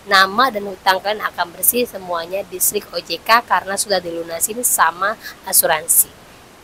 nama dan hutang kalian akan bersih semuanya di Slik OJK karena sudah dilunasin sama asuransi.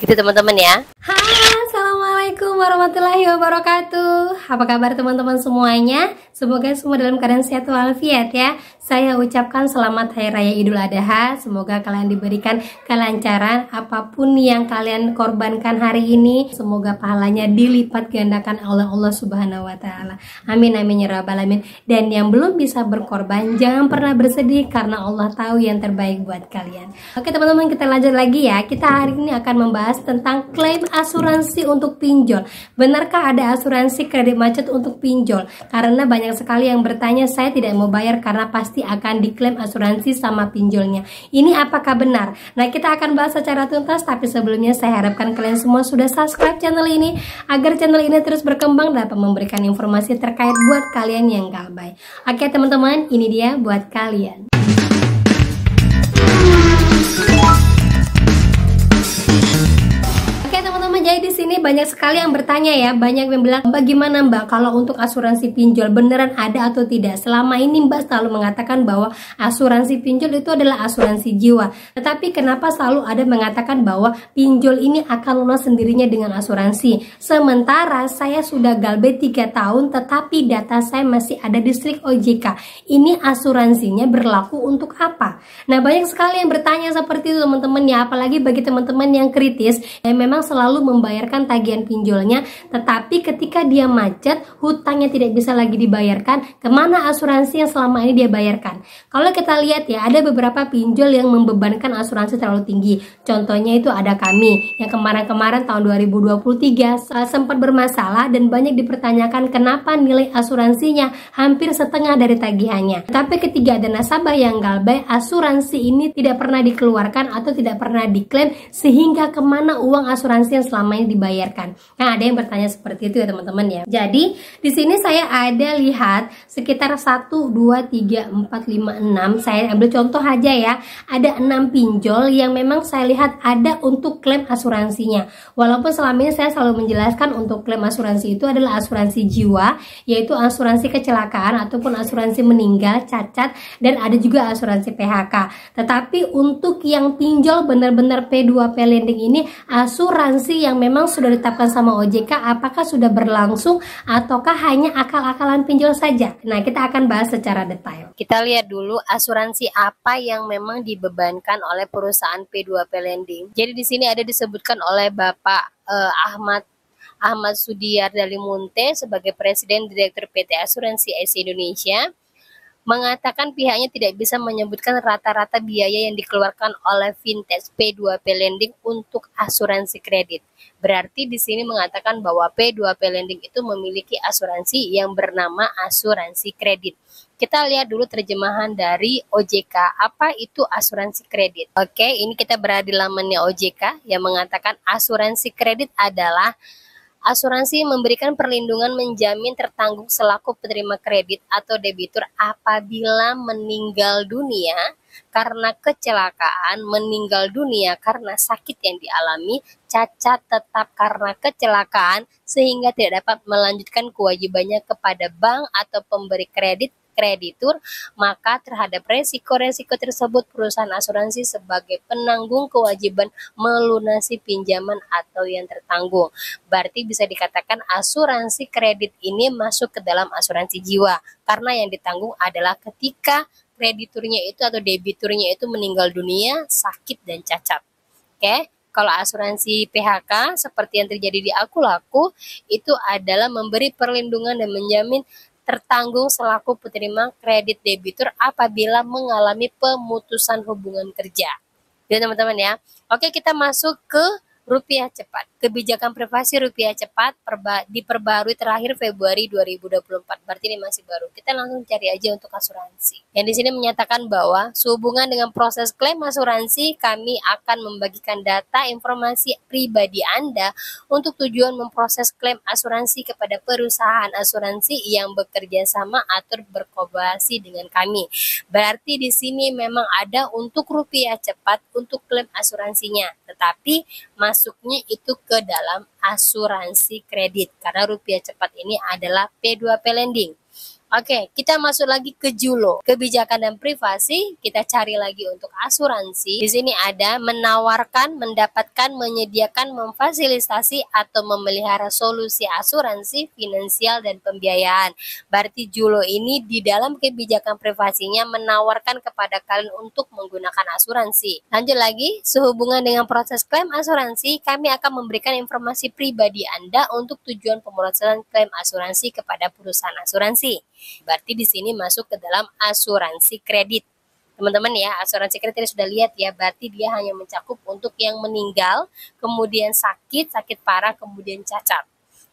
Gitu teman-teman ya. Hai, assalamualaikum warahmatullahi wabarakatuh. Apa kabar teman-teman semuanya? Semoga semua dalam keadaan sehat walafiat ya. Saya ucapkan selamat Hari Raya Idul Adha. Semoga kalian diberikan kelancaran apapun yang kalian korbankan hari ini. Semoga pahalanya dilipat gandakan oleh Allah Subhanahu wa taala. Amin amin ya rabbal alamin. Dan yang belum bisa berkorban, jangan pernah bersedih karena Allah tahu yang terbaik buat kalian. Oke teman-teman, kita lanjut lagi ya. Kita hari ini akan membahas tentang klaim asuransi untuk pinjol. Benarkah ada asuransi kredit macet untuk pinjol? Karena banyak sekali yang bertanya, saya tidak mau bayar karena pasti akan diklaim asuransi sama pinjolnya. Ini apakah benar? Nah, kita akan bahas secara tuntas, tapi sebelumnya saya harapkan kalian semua sudah subscribe channel ini agar channel ini terus berkembang dan memberikan informasi terkait buat kalian yang galbay. Oke teman-teman, ini dia buat kalian. Jadi di sini banyak sekali yang bertanya ya, banyak yang bilang, bagaimana Mbak kalau untuk asuransi pinjol beneran ada atau tidak? Selama ini Mbak selalu mengatakan bahwa asuransi pinjol itu adalah asuransi jiwa. Tetapi kenapa selalu ada mengatakan bahwa pinjol ini akan lunas sendirinya dengan asuransi? Sementara saya sudah galbay 3 tahun tetapi data saya masih ada di Slik OJK. Ini asuransinya berlaku untuk apa? Nah, banyak sekali yang bertanya seperti itu teman-teman ya, apalagi bagi teman-teman yang kritis yang memang selalu membayarkan tagihan pinjolnya, tetapi ketika dia macet, hutangnya tidak bisa lagi dibayarkan, kemana asuransi yang selama ini dia bayarkan? Kalau kita lihat ya, ada beberapa pinjol yang membebankan asuransi terlalu tinggi. Contohnya itu ada kami, yang kemarin-kemarin tahun 2023 sempat bermasalah dan banyak dipertanyakan kenapa nilai asuransinya hampir setengah dari tagihannya. Tapi ketika ada nasabah yang galbay, asuransi ini tidak pernah dikeluarkan atau tidak pernah diklaim, sehingga kemana uang asuransi yang selama ini dibayarkan. Nah, ada yang bertanya seperti itu ya teman-teman ya. Jadi di sini saya ada lihat sekitar 1, 2, 3, 4, 5, 6. Saya ambil contoh aja ya. Ada 6 pinjol yang memang saya lihat ada untuk klaim asuransinya. Walaupun selama ini saya selalu menjelaskan untuk klaim asuransi itu adalah asuransi jiwa, yaitu asuransi kecelakaan ataupun asuransi meninggal, cacat, dan ada juga asuransi PHK. Tetapi untuk yang pinjol benar-benar P2P lending ini, asuransi yang memang sudah ditetapkan sama OJK apakah sudah berlangsung ataukah hanya akal-akalan pinjol saja? Nah, kita akan bahas secara detail. Kita lihat dulu asuransi apa yang memang dibebankan oleh perusahaan P2P lending. Jadi di sini ada disebutkan oleh Bapak Ahmad Sudiar Dalimunte sebagai Presiden Direktur PT Asuransi SC Indonesia, mengatakan pihaknya tidak bisa menyebutkan rata-rata biaya yang dikeluarkan oleh fintech P2P lending untuk asuransi kredit. Berarti di sini mengatakan bahwa P2P lending itu memiliki asuransi yang bernama asuransi kredit. Kita lihat dulu terjemahan dari OJK, apa itu asuransi kredit. Oke, ini kita berada di lamannya OJK yang mengatakan asuransi kredit adalah asuransi memberikan perlindungan menjamin tertanggung selaku penerima kredit atau debitur apabila meninggal dunia karena kecelakaan, meninggal dunia karena sakit yang dialami, cacat tetap karena kecelakaan sehingga tidak dapat melanjutkan kewajibannya kepada bank atau pemberi kreditur, maka terhadap resiko-resiko tersebut perusahaan asuransi sebagai penanggung kewajiban melunasi pinjaman atau yang tertanggung. Berarti bisa dikatakan asuransi kredit ini masuk ke dalam asuransi jiwa karena yang ditanggung adalah ketika krediturnya itu atau debiturnya itu meninggal dunia, sakit dan cacat. Oke. Kalau asuransi PHK seperti yang terjadi di Aku Laku itu adalah memberi perlindungan dan menjamin tertanggung selaku penerima kredit debitur apabila mengalami pemutusan hubungan kerja. Jadi teman-teman ya. Oke, kita masuk ke rupiah cepat. Kebijakan privasi rupiah cepat diperbarui terakhir Februari 2024. Berarti ini masih baru. Kita langsung cari aja untuk asuransi. Yang di sini menyatakan bahwa sehubungan dengan proses klaim asuransi, kami akan membagikan data informasi pribadi Anda untuk tujuan memproses klaim asuransi kepada perusahaan asuransi yang bekerja sama atau berkolaborasi dengan kami. Berarti di sini memang ada untuk rupiah cepat untuk klaim asuransinya, tetapi masuknya itu ke dalam asuransi kredit karena rupiah cepat ini adalah P2P lending. Oke, kita masuk lagi ke JULO, kebijakan dan privasi. Kita cari lagi untuk asuransi. Di sini ada menawarkan, mendapatkan, menyediakan, memfasilitasi atau memelihara solusi asuransi, finansial dan pembiayaan. Berarti JULO ini di dalam kebijakan privasinya menawarkan kepada kalian untuk menggunakan asuransi. Lanjut lagi, sehubungan dengan proses klaim asuransi, kami akan memberikan informasi pribadi Anda untuk tujuan pemrosesan klaim asuransi kepada perusahaan asuransi. Berarti di sini masuk ke dalam asuransi kredit. Teman-teman ya, asuransi kredit sudah lihat ya, berarti dia hanya mencakup untuk yang meninggal, kemudian sakit parah, kemudian cacat.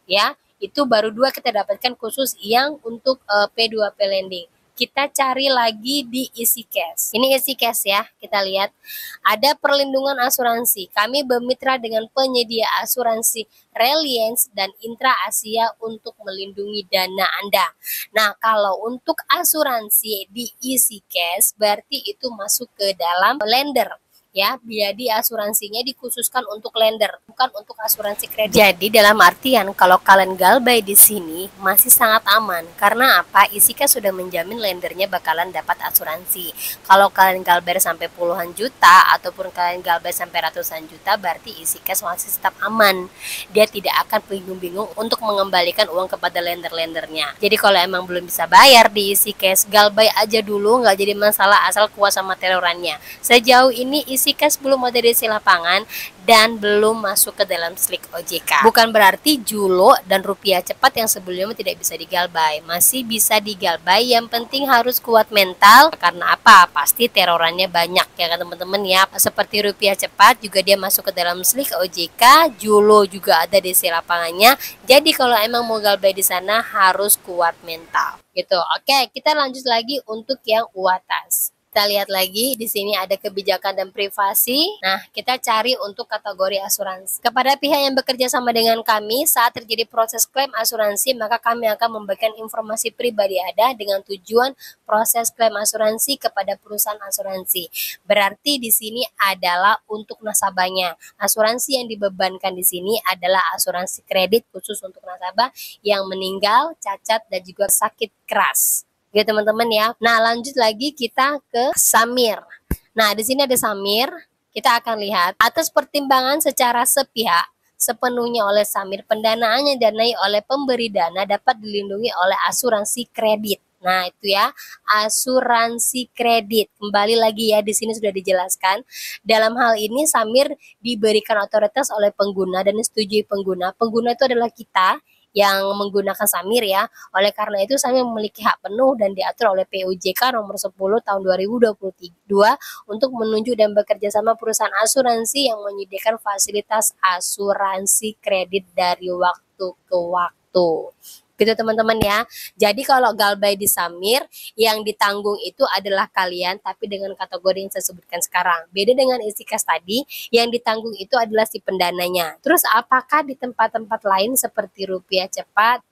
Ya, itu baru 2 kita dapatkan khusus yang untuk P2P lending. Kita cari lagi di isi cash. Ini isi cash ya, kita lihat. Ada perlindungan asuransi. Kami bermitra dengan penyedia asuransi Reliance dan Intra Asia untuk melindungi dana Anda. Nah, kalau untuk asuransi di isi cash, berarti itu masuk ke dalam lender. Ya, jadi asuransinya dikhususkan untuk lender, bukan untuk asuransi kredit. Jadi dalam artian kalau kalian galbay di sini masih sangat aman. Karena apa? Isika sudah menjamin lendernya bakalan dapat asuransi. Kalau kalian galbay sampai puluhan juta ataupun kalian galbay sampai ratusan juta, berarti Isika masih tetap aman. Dia tidak akan bingung-bingung untuk mengembalikan uang kepada lender-lendernya. Jadi kalau emang belum bisa bayar di isi cash, galbay aja dulu, nggak jadi masalah asal kuat sama terorannya. Sejauh ini isi cash belum ada di isi lapangan dan belum masuk ke dalam slik OJK. Bukan berarti JULO dan rupiah cepat yang sebelumnya tidak bisa digalbay. Masih bisa digalbay, yang penting harus kuat mental. Karena apa? Pasti terorannya banyak ya kan teman-teman ya. Seperti rupiah cepat juga dia masuk ke dalam slik OJK, JULO juga ada di isi lapangannya. Jadi kalau emang mau galbay di sana harus kuat mental. Gitu. Oke, kita lanjut lagi untuk yang UATAS. Kita lihat lagi di sini ada kebijakan dan privasi. Nah, kita cari untuk kategori asuransi. Kepada pihak yang bekerja sama dengan kami saat terjadi proses klaim asuransi, maka kami akan memberikan informasi pribadi Anda dengan tujuan proses klaim asuransi kepada perusahaan asuransi. Berarti di sini adalah untuk nasabahnya. Asuransi yang dibebankan di sini adalah asuransi kredit khusus untuk nasabah yang meninggal, cacat dan juga sakit keras. Ya teman-teman ya. Nah, lanjut lagi kita ke Samir. Nah, di sini ada Samir. Kita akan lihat atas pertimbangan secara sepihak sepenuhnya oleh Samir, pendanaan yang didanai oleh pemberi dana dapat dilindungi oleh asuransi kredit. Nah, itu ya, asuransi kredit. Kembali lagi ya, di sini sudah dijelaskan. Dalam hal ini Samir diberikan otoritas oleh pengguna dan disetujui pengguna. Pengguna itu adalah kita yang menggunakan Samir ya. Oleh karena itu Samir memiliki hak penuh dan diatur oleh PUJK nomor 10 tahun 2022 untuk menunjuk dan bekerja sama perusahaan asuransi yang menyediakan fasilitas asuransi kredit dari waktu ke waktu. Gitu teman-teman ya. Jadi kalau galbay di Samir, yang ditanggung itu adalah kalian tapi dengan kategori yang saya sebutkan sekarang. Beda dengan isi kas tadi, yang ditanggung itu adalah si pendananya. Terus apakah di tempat-tempat lain seperti rupiah cepat,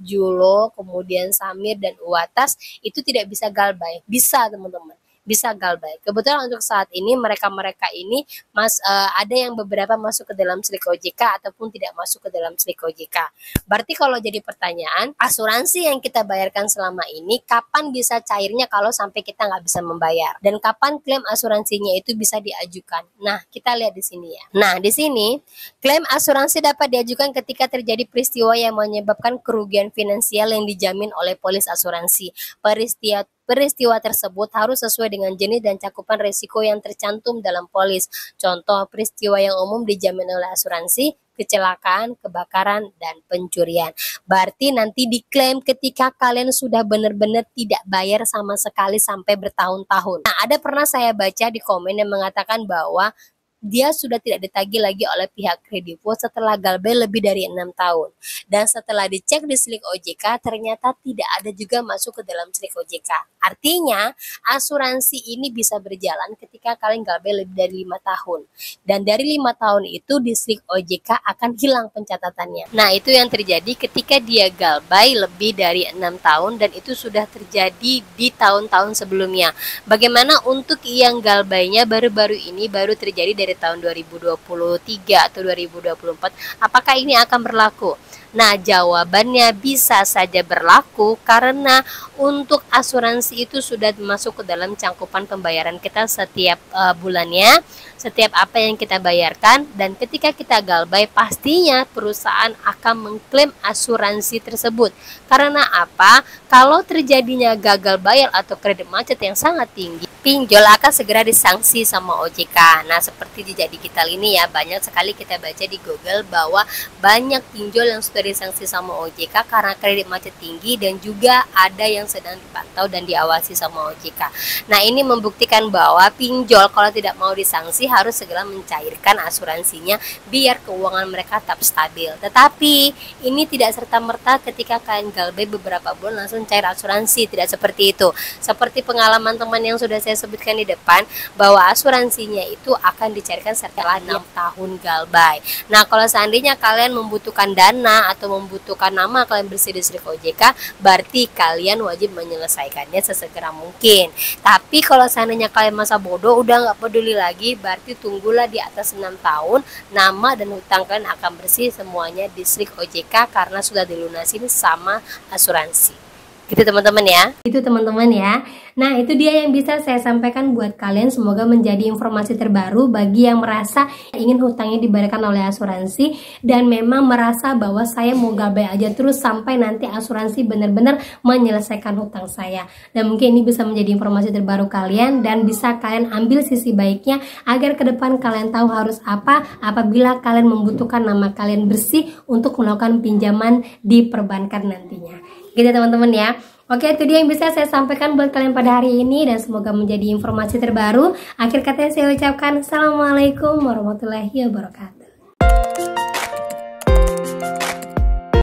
JULO, kemudian Samir dan UATAS itu tidak bisa galbay? Bisa teman-teman. Bisa galbay. Kebetulan untuk saat ini mereka ini ada yang beberapa masuk ke dalam slik OJK ataupun tidak masuk ke dalam slik OJK. Berarti kalau jadi pertanyaan, asuransi yang kita bayarkan selama ini kapan bisa cairnya kalau sampai kita nggak bisa membayar? Dan kapan klaim asuransinya itu bisa diajukan? Nah, kita lihat di sini ya. Nah, di sini klaim asuransi dapat diajukan ketika terjadi peristiwa yang menyebabkan kerugian finansial yang dijamin oleh polis asuransi. Peristiwa tersebut harus sesuai dengan jenis dan cakupan risiko yang tercantum dalam polis. Contoh peristiwa yang umum dijamin oleh asuransi, kecelakaan, kebakaran, dan pencurian. Berarti nanti diklaim ketika kalian sudah benar-benar tidak bayar sama sekali sampai bertahun-tahun. Nah, ada pernah saya baca di komen yang mengatakan bahwa dia sudah tidak ditagih lagi oleh pihak Kredivo setelah galbay lebih dari 6 tahun. Dan setelah dicek di slik OJK, ternyata tidak ada juga masuk ke dalam slik OJK. Artinya, asuransi ini bisa berjalan ketika kalian galbay lebih dari 5 tahun. Dan dari 5 tahun itu di slik OJK akan hilang pencatatannya. Nah, itu yang terjadi ketika dia galbay lebih dari 6 tahun dan itu sudah terjadi di tahun-tahun sebelumnya. Bagaimana untuk yang galbaynya baru-baru ini baru terjadi dari tahun 2023 atau 2024, apakah ini akan berlaku? Nah, jawabannya bisa saja berlaku karena untuk asuransi itu sudah masuk ke dalam cangkupan pembayaran kita setiap bulannya, setiap apa yang kita bayarkan, dan ketika kita galbay pastinya perusahaan akan mengklaim asuransi tersebut. Karena apa? Kalau terjadinya gagal bayar atau kredit macet yang sangat tinggi, pinjol akan segera disanksi sama OJK. Nah, seperti di Jadi Digital ini ya, banyak sekali kita baca di Google bahwa banyak pinjol yang sudah disanksi sama OJK karena kredit macet tinggi, dan juga ada yang sedang dipantau dan diawasi sama OJK. Nah, ini membuktikan bahwa pinjol kalau tidak mau disanksi harus segera mencairkan asuransinya biar keuangan mereka tetap stabil. Tetapi ini tidak serta-merta ketika kalian galbay beberapa bulan langsung cair asuransi, tidak seperti itu. Seperti pengalaman teman yang sudah saya sebutkan di depan, bahwa asuransinya itu akan dicairkan setelah 6 tahun galbay. Nah, kalau seandainya kalian membutuhkan dana atau membutuhkan nama kalian bersih di SRIK OJK, berarti kalian wajib menyelesaikannya sesegera mungkin. Tapi kalau seandainya kalian masa bodoh, udah nggak peduli lagi, berarti tunggulah di atas 6 tahun, nama dan hutang kalian akan bersih semuanya di SRIK OJK karena sudah dilunasin sama asuransi. Gitu teman-teman ya. Itu teman-teman ya. Nah, itu dia yang bisa saya sampaikan buat kalian. Semoga menjadi informasi terbaru bagi yang merasa ingin hutangnya dibayarkan oleh asuransi dan memang merasa bahwa saya mau galbay aja terus sampai nanti asuransi benar-benar menyelesaikan hutang saya. Dan mungkin ini bisa menjadi informasi terbaru kalian dan bisa kalian ambil sisi baiknya agar ke depan kalian tahu harus apa apabila kalian membutuhkan nama kalian bersih untuk melakukan pinjaman di perbankan nantinya. Gitu teman-teman ya. Oke, itu dia yang bisa saya sampaikan buat kalian pada hari ini dan semoga menjadi informasi terbaru. Akhir kata saya ucapkan assalamualaikum warahmatullahi wabarakatuh.